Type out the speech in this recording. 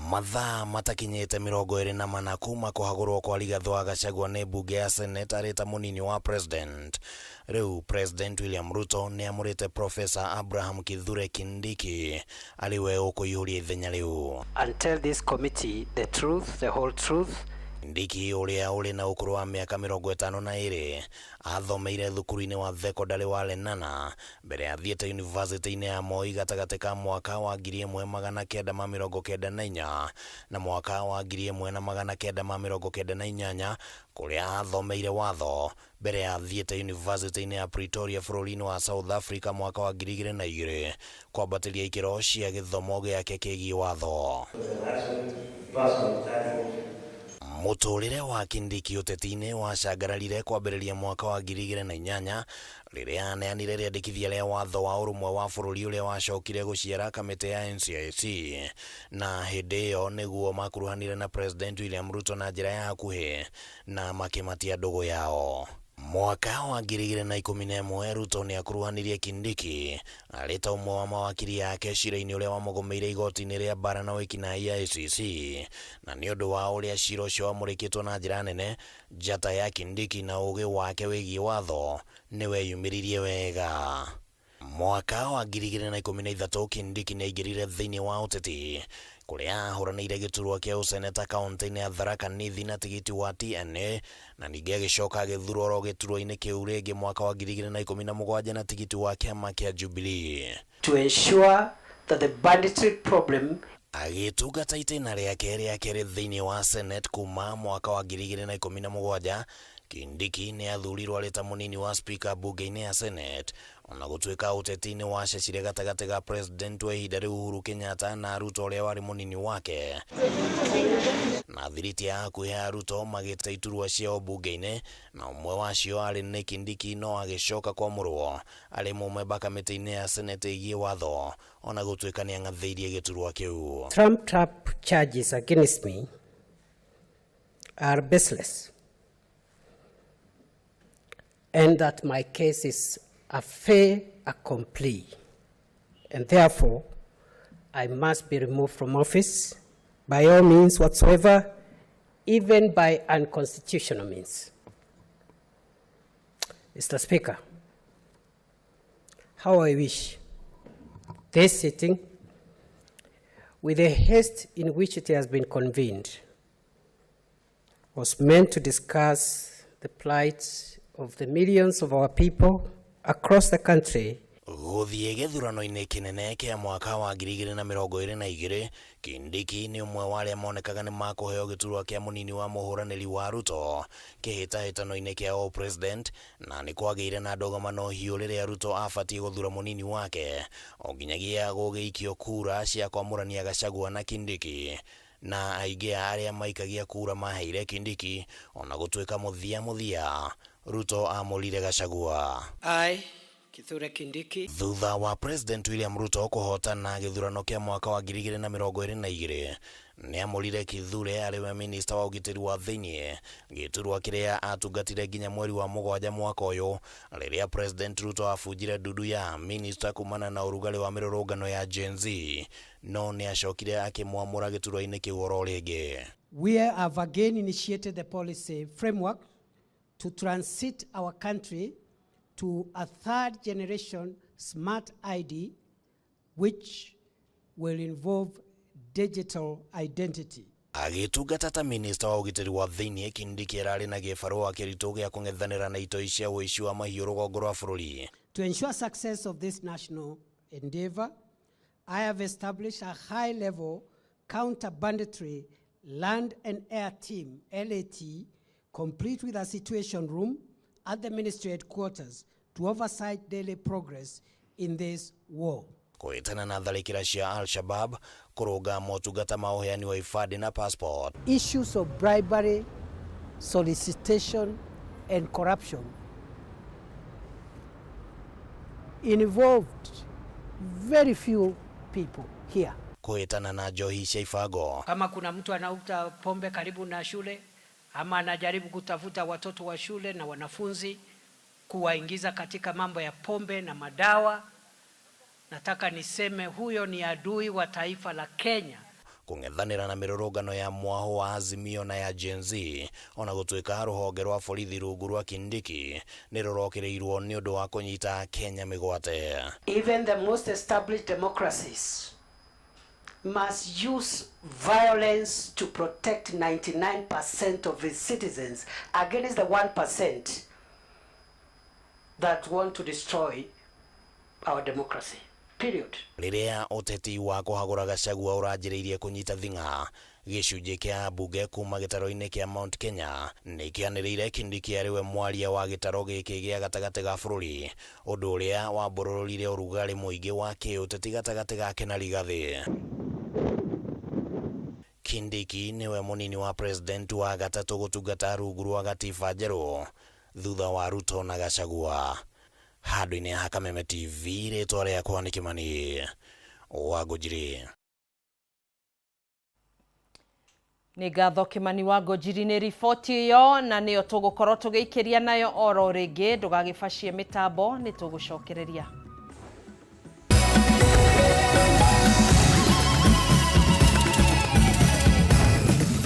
Mathaa matakinyete 24 kuma kuhagurwo kwa Rigathi wa Gachagua ni bunge ya Senate arita munini wa president. Riu President William Ruto ni amurite Professor Abraham Kithure Kindiki aliwe ukuyuria ithenya riu. And tell this committee the truth, the whole truth. Kindiki uria uri na ukuru wa miaka 52 athomeire thukuru-ini wa thekondarĩ wa Lenana mbere athiĩte university-ini ya Moi gatagatĩ ka mwaka wa 1994 na mwaka wa 1998 kuria athomeire watho mbere athiĩte university-ini ya Pretoria bũrũri-ini wa South Africa mwaka wa 2002 kwambatiria ikĩro cia gĩthomo gĩake kĩgiĩ watho. Muturire wa Kindiki uteti-ini wacangararire kwambĩrĩria mwaka wa 2008 rĩrĩa aneanire rĩandĩkithia rĩa watho wa ũrũmwe wa bũrũri ũrĩa wacokire gũciara kamĩtĩ ya NCIC, na hĩndĩ ĩyo nĩguo makuruhanire na President William Ruto na njĩra ya hakuhĩ na makĩmatia ndũgũ yao. Mwaka wa 2011 Ruto ni akuruhanirie Kindiki arĩ ta ũmwe wa mawakiri yake cira-inĩ ũrĩa wamũgomeire igoti-inĩ rĩa bara na wĩkinaĩ ya ICC, na nĩ ũndũ wa ũrĩa cira ũcio wamũrĩkĩtwo na njĩra nene, njata ya Kindiki na ũgĩ wake wĩgiĩ watho nĩ weyumĩririe wega. Mwaka wa 2013 Kindiki nĩ aingĩrire thĩinĩ wa ũteti kuria ahũranĩire gĩturwa kĩa ũseneta kaunti-inĩ ya Tharaka Nithi na tigiti wa TNA, na ningĩ agĩcoka agĩthurwo oro gĩturwa-inĩ kĩu rĩngĩ mwaka wa 2017 na tigiti wa kĩama kĩa Jubilee. To ensure that the banditry problem agĩtungata itĩna rĩake rĩa kerĩ thĩinĩ wa Senate kuma mwaka wa 2017, Kindiki ni athurirwo arĩ ta munini wa speaker bunge-inĩ ya Senate, ona gũtuĩka ũteti-inĩ wacecire gatagatĩ ga president wa ihinda rĩu Uhuru Kenyatta na Ruto ũrĩa warĩ munini wake, na thiriti ya hakuhĩ ya Ruto magĩte iturwa ciao bunge-inĩ, na ũmwe wacio arĩ nĩ Kindiki no agĩcoka kwamũrwo arĩ mũmemba kamĩtĩ-inĩ ya Senate ĩgiĩ watho, ona gũtuĩka nĩ ang'athĩirie gĩturwa kĩu. Trumped-up charges against me are baseless, and that my case is a fait accompli, and therefore I must be removed from office by all means whatsoever, even by unconstitutional means. Mr. Speaker, how I wish this sitting, with the haste in which it has been convened, was meant to discuss the plight of the millions of our people across the country. Gũthiĩ gĩthurano-inĩ kĩnene kĩa mwaka wa 2022, Kindiki nĩ ũmwe wa arĩa monekaga nĩ makũheo gĩturwa kĩa mũnini wa mũhũranĩri wa Ruto kĩhĩtahĩtano-inĩ kĩa All President, na nĩ kwagĩire na ndũgamo hiũ rĩrĩa Ruto abatie gũthura mũnini wake o nginyagia gũgĩikio kura cia kwamũrania Gachagua na Kindiki, na aingĩ arĩa maikagia kura maheire Kindiki, ona gũtuĩka mũthia Ruto amũrire Gachagua. Kithure Kindiki. Thutha wa President William Ruto kũhotana gĩthurano kĩa mwaka wa 2022, nĩ amũrire Kithure arĩwe minister wa ũgitĩri wa thĩinĩ, gĩturwa kĩrĩa atungatire nginya mweri wa Mũgwanja mwaka ũyũ rĩrĩa President Ruto abunjire ndudu ya minister kumana na ũrugarĩ wa mĩrũrũngano ya Gen Z, no nĩ acokire akĩmwamũra gĩturwa-inĩ kĩu oro rĩngĩ. We have again initiated the policy framework to transit our country to a third generation smart ID, which will involve digital identity. Agĩtungata ta minister wa ũgitĩri wa thĩinĩ, Kindiki ararĩ na gĩbarũa kĩritũ gĩa kũng'ethanĩra na itoi cia ũici wa mahiũ rũgongo rwa bũrũri. To ensure success of this national endeavor, I have established a high-level counter-banditry land and air team, LAT, complete with a situation room at the ministry headquarters to oversight daily progress in this war. Kũhĩtana na tharĩkĩra cia Al-Shabaab, kũrũnga motungata ma ũheani wa ibandĩ na passport. Issues of bribery, solicitation, and corruption involved very few people here. Kũhĩtana na njohi cia ibango. Kama kuna mtu anauza pombe karibu na shule, ama anajaribu kutafuta watoto wa shule na wanafunzi kuwaingiza katika mambo ya pombe na madawa, nataka niseme huyo ni adui wa taifa la Kenya. Kung'ethanĩra na mĩrũrũngano ya mwaho wa Azimio na ya Gen Z ona gũtuĩka rũhonge rwa borithi rungu rwa Kindiki nĩ rũrokĩrĩirwo nĩ ũndũ wa kũnyita Kenya mĩgwate. Even the most established democracies must use violence to protect 99% of its citizens against the 1% that want to destroy our democracy. Period. Rĩrĩa ũteti wa kũhagũra Gachagua ũranjĩrĩirie kũnyita thing'a, gĩcunjĩ kĩa mbunge kuma gĩtaro-inĩ kĩa Mount Kenya nĩ kĩanĩrĩire Kindiki arĩwe mwaria wa gĩtaro gĩkĩ gĩa gatagatĩ ga bũrũri, ũndũ ũrĩa wambũrũrire ũrugarĩ mũingĩ wa kĩũteti gatagatĩ gake na Rigathi. Kindiki nĩwe mũnini wa president wa gatatũ gũtungata rungu rwa gatiba njerũ thutha wa Ruto na Gachagua. Handũ-inĩ ha Kameme TV, rĩtwa rĩakwa nĩ Kimani Wangũnjiri. Nĩ ngatho Kimani Wangũnjiri nĩ riboti ĩyo, na nĩyo tũgũkorwo tũgĩikĩria nayo oro rĩngĩ. Ndũgagĩbacie mĩtambo, nĩ tũgũcokereria.